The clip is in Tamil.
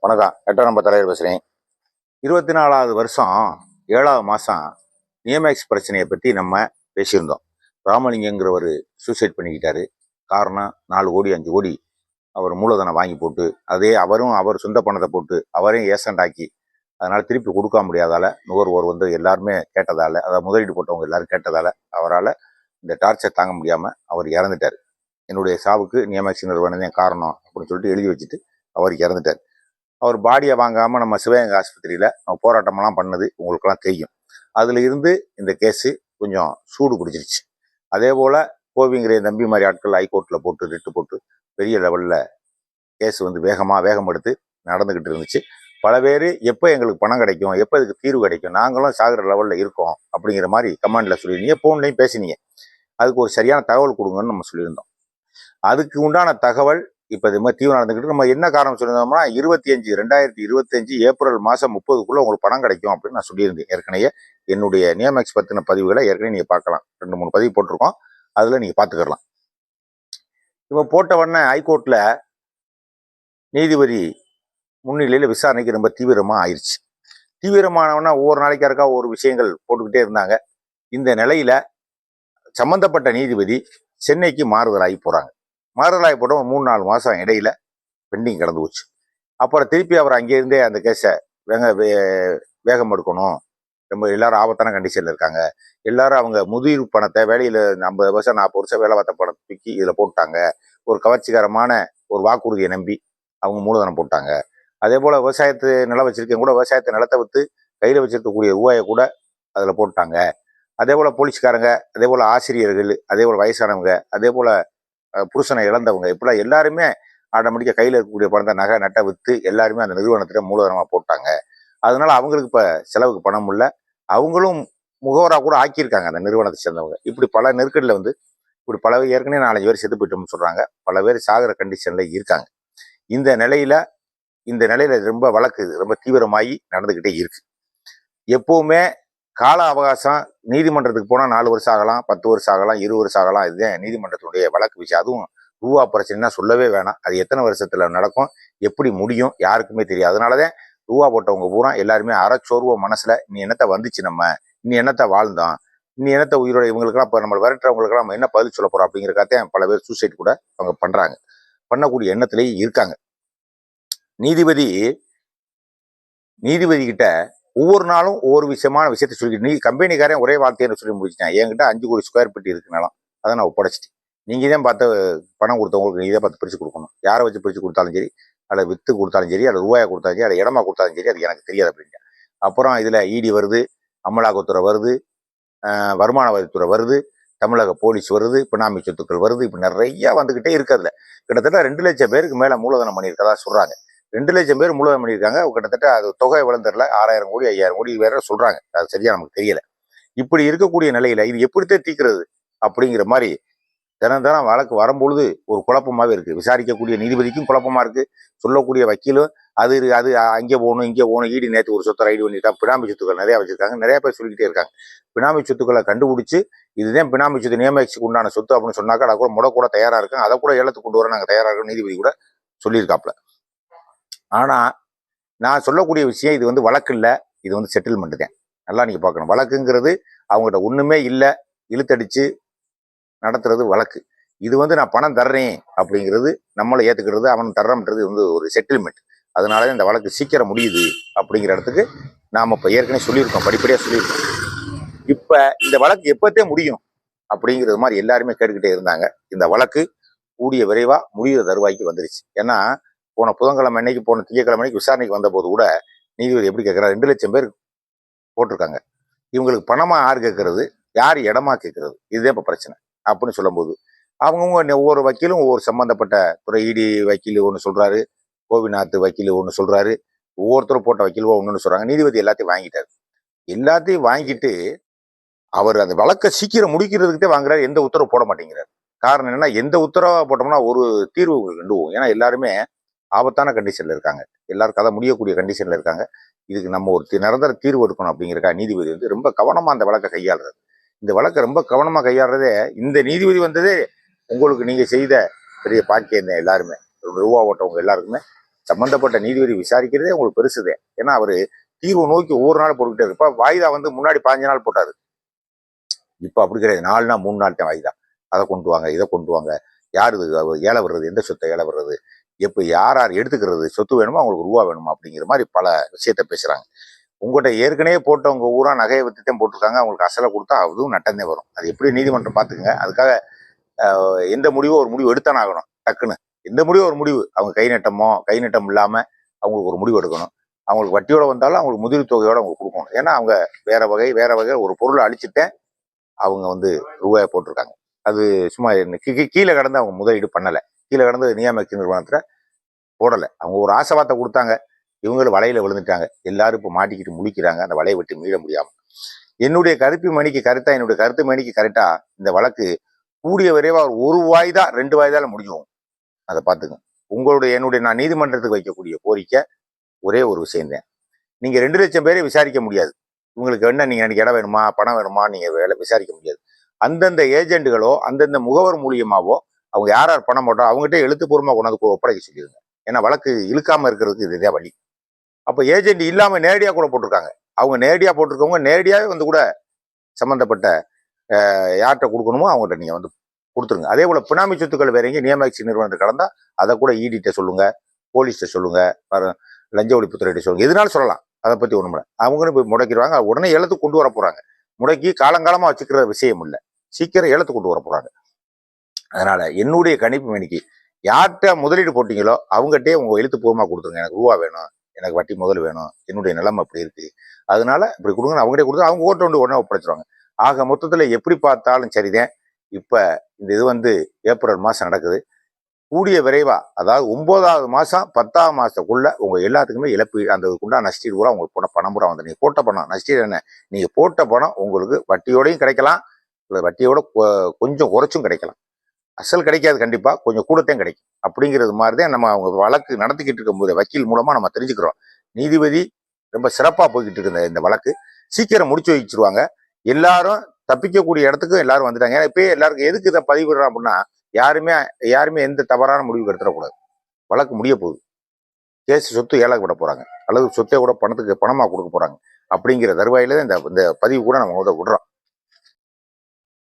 வணக்கம். 8ஆம் நம்பர் தலைவர் பேசுகிறேன். 24வது வருஷம் 7வது மாதம் நியமேக்ஸ் பிரச்சனையை பற்றி நம்ம பேசியிருந்தோம். ராமலிங்கங்கிறவர் சூசைட் பண்ணிக்கிட்டாரு. காரணம் 4 கோடி 5 கோடி அவர் மூலதனம் வாங்கி போட்டு, அதே அவர் சொந்த பணத்தை போட்டு அவரையும் ஏசண்ட் ஆக்கி, அதனால் திருப்பி கொடுக்க முடியாதால நுகர்வோர் வந்து எல்லாருமே கேட்டதால், அதாவது முதலீடு போட்டவங்க எல்லாரும் கேட்டதால் அவரால் இந்த டார்ச்சர் தாங்க முடியாமல் அவர் இறந்துட்டார். என்னுடைய சாவுக்கு நியமேக்ஸ் நிறுவனம் காரணம் அப்படின்னு சொல்லிட்டு எழுதி வச்சுட்டு அவர் இறந்துட்டார். அவர் பாடியை வாங்காமல் நம்ம சிவகங்கை ஆஸ்பத்திரியில் போராட்டமெல்லாம் பண்ணது உங்களுக்கெல்லாம் தெரியும். அதில் இருந்து இந்த கேஸு கொஞ்சம் சூடு பிடிச்சிருச்சு. அதே போல் கோவிங்கிற தம்பி மாதிரி ஆட்கள் ஹைகோர்ட்டில் போட்டு ரிட்டு போட்டு பெரிய லெவலில் கேஸ் வந்து வேகம் எடுத்து நடந்துக்கிட்டு இருந்துச்சு. பல பேர் எப்போ எங்களுக்கு பணம் கிடைக்கும், எப்போ இதுக்கு தீர்வு கிடைக்கும், நாங்களும் சாகிற லெவலில் இருக்கோம் அப்படிங்கிற மாதிரி கமெண்டில் சொல்லியிருந்தீங்க. ஃபோன்லையும் பேசினீங்க. அதுக்கு ஒரு சரியான தகவல் கொடுங்கன்னு நம்ம சொல்லியிருந்தோம். அதுக்கு உண்டான தகவல் இப்போ இது மாதிரி தீவிரம் நடந்துக்கிட்டு நம்ம என்ன காரணம் சொல்லியிருந்தோம்னா 2025 ஏப்ரல் மாதம் 30க்குள்ளே உங்களுக்கு பணம் கிடைக்கும் அப்படின்னு நான் சொல்லியிருந்தேன். ஏற்கனவே என்னுடைய நியமேக்ஸ் பற்றின பதிவுகளை ஏற்கனவே நீங்கள் பார்க்கலாம். 2-3 பதிவு போட்டிருக்கோம். அதில் நீங்கள் பார்த்துக்கலாம். இப்போ போட்ட உடனே ஹைகோர்ட்டில் நீதிபதி முன்னிலையில் விசாரணைக்கு ரொம்ப தீவிரமாக ஆயிடுச்சு. தீவிரமானவனா ஒவ்வொரு நாளைக்கு இருக்கா ஒவ்வொரு விஷயங்கள் போட்டுக்கிட்டே இருந்தாங்க. இந்த நிலையில் சம்பந்தப்பட்ட நீதிபதி சென்னைக்கு மாறுதலாகி போகிறாங்க. மாறுதலாகி போட்ட 3-4 மாதம் இடையில பெண்டிங் கிடந்து போச்சு. அப்புறம் திருப்பி அவர் அங்கேருந்தே அந்த கேஸை வேகம் எடுக்கணும், ரொம்ப எல்லாரும் ஆபத்தான கண்டிஷனில் இருக்காங்க, எல்லாரும் அவங்க முதிர் பணத்தை வேலையில் 50 வருஷம் 40 வருஷம் வேலை பார்த்த பணத்தை தூக்கி இதில் போட்டாங்க. ஒரு கவர்ச்சிகரமான ஒரு வாக்குறுதியை நம்பி அவங்க மூலதனம் போட்டாங்க. அதே போல் விவசாயத்து நிலம் வச்சிருக்கவங்க கூட விவசாயத்தை நிலத்தை விற்று கையில் வச்சிருக்கக்கூடிய ரூபாயை கூட அதில் போட்டாங்க. அதே போல் போலீஸ்காரங்க, அதே போல் ஆசிரியர்கள், அதே போல் வயசானவங்க, அதே போல் புருஷனை இழந்தவங்க, இப்படிலாம் எல்லாருமே ஆட்டோமேட்டிக்காக கையில் இருக்கக்கூடிய பணத்தை நகை நட்டை விற்று எல்லாருமே அந்த நிறுவனத்தில் மூலதனமாக போட்டாங்க. அதனால அவங்களுக்கு இப்போ செலவுக்கு பணம் இல்லை, அவங்களும் முகவராக கூட ஆக்கியிருக்காங்க அந்த நிறுவனத்தை சேர்ந்தவங்க. இப்படி பல நெருக்கடியில் வந்து இப்படி பல பேர் ஏற்கனவே 4-5 பேர் செத்து போயிட்டோம்னு சொல்கிறாங்க. பல பேர் சாகிற கண்டிஷனில் இருக்காங்க. இந்த நிலையில ரொம்ப வழக்கு ரொம்ப தீவிரமாகி நடந்துக்கிட்டே இருக்கு. எப்பவுமே கால அவகாசம் நீதிமன்றத்துக்கு போனால் 4 வருஷம் ஆகலாம், 10 வருஷம் ஆகலாம், 20 வருஷம் ஆகலாம். இதுதான் நீதிமன்றத்தினுடைய வழக்கு விஷயம். அதுவும் ரூபா பிரச்சனைனா சொல்லவே வேணாம். அது எத்தனை வருஷத்துல நடக்கும், எப்படி முடியும் யாருக்குமே தெரியாது. அதனாலதான் ரூபா போட்டவங்க பூரா எல்லாருமே அறச்சோர்வ மனசுல நீ என்னத்தை வந்துச்சு, நம்ம நீ என்னத்தை வாழ்ந்தோம், நீ என்னத்தை உயிரோட, இவங்களுக்கெல்லாம் இப்போ நம்ம விரட்டுறவங்களுக்கெல்லாம் நம்ம என்ன பதில் சொல்ல போறோம் அப்படிங்கிறக்காத்தையும் பல பேர் சூசைட் கூட அவங்க பண்றாங்க, பண்ணக்கூடிய எண்ணத்திலேயே இருக்காங்க. நீதிபதி கிட்ட ஒவ்வொரு நாளும் ஒவ்வொரு விஷயத்தை சொல்லிக்கிட்டு, நீ கம்பெனிக்காரன் ஒரே வார்த்தையை சொல்லி முடிச்சிட்டேன். என்கிட்ட 5 கோடி ஸ்கொயர் ஃபீட் இருக்குனாலும் அதை நான் ஒப்படைச்சிட்டேன். நீங்க தான் பார்த்து பணம் கொடுத்தவங்களுக்கு நீ தான் பார்த்து பிரிச்சு கொடுக்கணும். யாரை வச்சு பிரிச்சு கொடுத்தாலும் சரி, அதை வித்து கொடுத்தாலும் சரி, அதை ரூபாயை கொடுத்தாலும் சரி, அதை இடமா கொடுத்தாலும் சரி, அது எனக்கு தெரியாது அப்படின்ட்டு. அப்புறம் இதுல இடி வருது, அமலாக்கத்துறை வருது, வருமான வரித்துறை வருது, தமிழக போலீஸ் வருது, பினாமி சொத்துக்கள் வருது, இப்படி நிறைய வந்துகிட்டே இருக்கிறதுல கிட்டத்தட்ட 2 லட்சம் பேருக்கு மேல மூலதனம் பண்ணியிருக்கதா சொல்றாங்க. 2 லட்சம் பேர் மூலதனம் பண்ணியிருக்காங்க. கிட்டத்தட்ட அது தொகை விளந்தரில் 6000 கோடி 5000 கோடி வேற சொல்றாங்க. அது சரியா நமக்கு தெரியல. இப்படி இருக்கக்கூடிய நிலையில இது எப்படித்தான் தீர்க்கிறது அப்படிங்கிற மாதிரி தினம் வழக்கு வரும்பொழுது ஒரு குழப்பமாவே இருக்கு. விசாரிக்கக்கூடிய நீதிபதிக்கும் குழப்பமா இருக்கு, சொல்லக்கூடிய வக்கீலும் அது அங்கே போகணும் இங்கே போகணும். ஈடி நேற்று ஒரு சொத்தை ரைடு பண்ணிட்டா, பினாமி சொத்துக்கள் நிறைய வச்சிருக்காங்க, நிறைய பேர் சொல்லிக்கிட்டே இருக்காங்க. பினாமி சொத்துக்களை கண்டுபிடிச்சு இதுதான் பினாமி சொத்து நியமேக்ஸுக்கு உண்டான சொத்து அப்படின்னு சொன்னாக்கா அதை கூட முடக்கூட தயாரா இருக்காங்க, அதை கூட ஏலத்துக்கு கொண்டு வர நாங்கள் தயாரா இருக்கோம் நீதிபதி கூட சொல்லியிருக்காப்ல. ஆனா நான் சொல்லக்கூடிய விஷயம் இது வந்து வழக்கு இல்லை, இது வந்து செட்டில்மெண்ட் தான். நல்லா நீங்க பார்க்கணும். வழக்குங்கிறது அவங்ககிட்ட ஒண்ணுமே இல்லை, இழுத்தடிச்சு நடத்துறது வழக்கு. இது வந்து நான் பணம் தர்றேன் அப்படிங்கிறது, நம்மளை ஏத்துக்கிறது, அவன் தர்றன்றது வந்து ஒரு செட்டில்மெண்ட். அதனால இந்த வழக்கு சீக்கிரம் முடியுது அப்படிங்கிற இடத்துக்கு நாம இப்ப ஏற்கனவே சொல்லியிருக்கோம், படிப்படியா சொல்லியிருக்கோம். இப்ப இந்த வழக்கு எப்பத்தே முடியும் அப்படிங்கிறது மாதிரி எல்லாருமே கேட்டுக்கிட்டே இருந்தாங்க. இந்த வழக்கு கூடிய விரைவா முடிகிற தருவாய்க்கு வந்துருச்சு. ஏன்னா போன புதன்கிழமை அன்னைக்கு, போன திங்கக்கிழமை அன்னைக்கு விசாரணைக்கு வந்த போது கூட நீதிபதி எப்படி கேட்கிறார், 2 லட்சம் பேர் போட்டிருக்காங்க, இவங்களுக்கு பணமா யார் கேட்கறது, யார் இடமா கேட்கறது, இதுதான் இப்ப பிரச்சனை அப்படின்னு சொல்லும் போது அவங்கவுங்க ஒவ்வொரு வக்கீலும் ஒவ்வொரு சம்பந்தப்பட்ட துறை, இடி வக்கீல் ஒன்று சொல்றாரு, கோபிநாத் வக்கீல் ஒன்று சொல்றாரு, ஒவ்வொருத்தரும் போட்ட வக்கீல் ஒன்று சொல்றாங்க. நீதிபதி எல்லாத்தையும் வாங்கிட்டாரு. எல்லாத்தையும் வாங்கிட்டு அவர் அந்த வழக்கை சீக்கிரம் முடிக்கிறதுக்கிட்டே வாங்குறாரு, எந்த உத்தரவு போட மாட்டேங்கிறார். காரணம் என்னன்னா, எந்த உத்தரவா போட்டோம்னா ஒரு தீர்வு கண்டுவோம். ஏன்னா எல்லாருமே ஆபத்தான கண்டிஷன்ல இருக்காங்க, எல்லாரும் கதை முடியக்கூடிய கண்டிஷன்ல இருக்காங்க. இதுக்கு நம்ம ஒரு நிரந்தர தீர்வு எடுக்கணும் அப்படிங்கிறக்கா நீதிபதி வந்து ரொம்ப கவனமா அந்த வழக்கை கையாளுறாரு. இந்த வழக்கை ரொம்ப கவனமா கையாளுறதே இந்த நீதிபதி வந்ததே உங்களுக்கு நீங்க செய்த பெரிய பாக்கியம் தான். எல்லாருமே ரூபா ஓட்டவங்க எல்லாருக்குமே சம்பந்தப்பட்ட நீதிபதி விசாரிக்கிறதே உங்களுக்கு பெருசுதே. ஏன்னா அவரு தீர்வு நோக்கி ஒவ்வொரு நாள் போட்டுக்கிட்டே இருக்கு. இப்ப வாய்தா வந்து முன்னாடி 15 நாள் போட்டாரு. இப்ப அப்படி கிடையாது. 4 நாள் 3 நாள் தான் வாய்தா. அதை கொண்டு வாங்க, இதை கொண்டு வாங்க, யாரு ஏழை வர்றது, எந்த சொத்தை ஏழை வர்றது, எப்ப யார் யார் எடுத்துக்கிறது, சொத்து வேணுமா அவங்களுக்கு ரூபா வேணுமா அப்படிங்கிற மாதிரி பல விஷயத்த பேசுறாங்க. உங்கள்கிட்ட ஏற்கனவே போட்டவங்க ஊரா நகையை வித்துத்தான் போட்டிருக்காங்க. அவங்களுக்கு அசலை கொடுத்தா அதுவும் நட்டந்தே வரும். அது எப்படி நீதிமன்றம் பார்த்துக்குங்க. அதுக்காக எந்த முடிவோ ஒரு முடிவு எடுத்தானே ஆகணும் டக்குன்னு. எந்த முடிவோ ஒரு முடிவு. அவங்க கை நட்டம் இல்லாம அவங்களுக்கு ஒரு முடிவு எடுக்கணும். அவங்களுக்கு வட்டியோட வந்தாலும் அவங்களுக்கு முதிர் தொகையோட அவங்க கொடுக்கணும். ஏன்னா அவங்க வேற வகை ஒரு பொருளை அழிச்சுட்டேன் அவங்க வந்து ரூபாயை போட்டிருக்காங்க. அது சும்மா கீழே கடந்து அவங்க முதலீடு பண்ணலை. கீழே கடந்து நியமக்க நிறுவனத்தில் போடலை. அவங்க ஒரு ஆசைவார்த்தை கொடுத்தாங்க. இவங்களும் வலையில விழுந்துட்டாங்க. எல்லாரும் இப்போ மாட்டிக்கிட்டு முழிக்கிறாங்க அந்த வலையை விட்டு மீள முடியாமல். என்னுடைய கருத்து மணிக்கு கரெக்டா இந்த வழக்கு கூடிய விரைவா ஒரு வாய்தா 2 வாய்தால முடிஞ்சுவோம். அதை பார்த்துங்க. என்னுடைய நான் நீதிமன்றத்துக்கு வைக்கக்கூடிய கோரிக்கை ஒரே ஒரு விஷயம்தான். நீங்க 2 லட்சம் பேரை விசாரிக்க முடியாது. உங்களுக்கு என்ன நீங்க எனக்கு இடம் வேணுமா பணம் வேணுமா நீங்க விசாரிக்க முடியாது. அந்தந்த ஏஜென்ட்டுகளோ அந்தந்த முகவர் மூலியமாவோ அவங்க யார் யார் பணம் போட்டோ அவங்ககிட்ட எழுத்துப்பூர்வமாக கொண்டாந்து ஒப்படைக்க சொல்லிடுங்க. ஏன்னா வழக்கு இழுக்காம இருக்கிறதுக்கு இதுதான் வழி. அப்போ ஏஜென்ட் இல்லாம நேரடியாக கூட போட்டிருக்காங்க. அவங்க நேரடியாக போட்டிருக்கவங்க நேரடியாகவே வந்து கூட சம்பந்தப்பட்ட யார்கிட்ட கொடுக்கணுமோ அவங்ககிட்ட நீங்க வந்து கொடுத்துருங்க. அதே போல பினாமி சொத்துக்கள் வேற எங்கேயும் நியமக்க நிறுவனத்தை கடந்தா அதை கூட ஈடிட்ட சொல்லுங்க, போலீஸ்கிட்ட சொல்லுங்க, லஞ்ச ஒழிப்புத்துறையிட்ட சொல்லுங்க, எதுனாலும் சொல்லலாம். அதை பத்தி ஒண்ணுமில்ல. அவங்களும் போய் முடக்கிடுவாங்க. உடனே ஏலத்துக்கு கொண்டு வர போறாங்க. முடக்கி காலங்காலமா வச்சுக்கிற விஷயம் இல்லை. சீக்கிரம் ஏலத்துக்கு கொண்டு வர போறாங்க. அதனால என்னுடைய கணிப்பு மணிக்கு யார்கிட்ட முதலீடு போட்டீங்களோ அவங்ககிட்டே உங்க எழுத்துப்பூர்வமா கொடுத்துருங்க. எனக்கு ரூபா வேணும், எனக்கு வட்டி முதல் வேணும், என்னுடைய நிலைமை அப்படி இருக்கு, அதனால இப்படி கொடுங்க அவங்ககிட்ட கொடுத்து அவங்க ஓட்ட வந்து உடனே ஒப்படைச்சிருவாங்க. ஆக மொத்தத்துல எப்படி பார்த்தாலும் சரிதான். இப்ப இந்த இது வந்து ஏப்ரல் மாசம் நடக்குது. கூடிய விரைவா அதாவது 9வது மாசம் 10ஆம் மாசத்துக்குள்ள உங்க எல்லாத்துக்குமே இழப்பு அந்த நஷ்டீடு பூரா உங்களுக்கு போன பணம் பூரா வந்து நீங்க போட்ட பணம் நஷ்டீடு என்ன நீங்க போட்ட பணம் உங்களுக்கு வட்டியோடையும் கிடைக்கலாம், வட்டியோட கொஞ்சம் குறைச்சும் கிடைக்கலாம். அசல் கிடைக்காது, கண்டிப்பா கொஞ்சம் கூடத்தையும் கிடைக்கும். அப்படிங்கிறது மாதிரிதான் நம்ம அவங்க வழக்கு நடத்திக்கிட்டு இருக்கும்போது வக்கீல் மூலமா நம்ம தெரிஞ்சுக்கிறோம். நீதிபதி ரொம்ப சிறப்பா போய்கிட்டு இருந்த இந்த வழக்கு சீக்கிரம் முடிச்சு வச்சிருவாங்க. எல்லாரும் தப்பிக்கக்கூடிய இடத்துக்கு எல்லாரும் வந்துட்டாங்க. ஏன்னா இப்பயே எல்லாருக்கும் எதுக்கு இதை பதிவிடுறோம் அப்படின்னா யாருமே எந்த தவறான முடிவு எடுத்துடக்கூடாது. வழக்கு முடிய போகுது. கேஸ் சொத்து ஏழாக விட போறாங்க அல்லது சொத்தை கூட பணமா கொடுக்க போறாங்க. அப்படிங்கிற தருவாயில இந்த பதிவு கூட நம்ம விடுறோம்.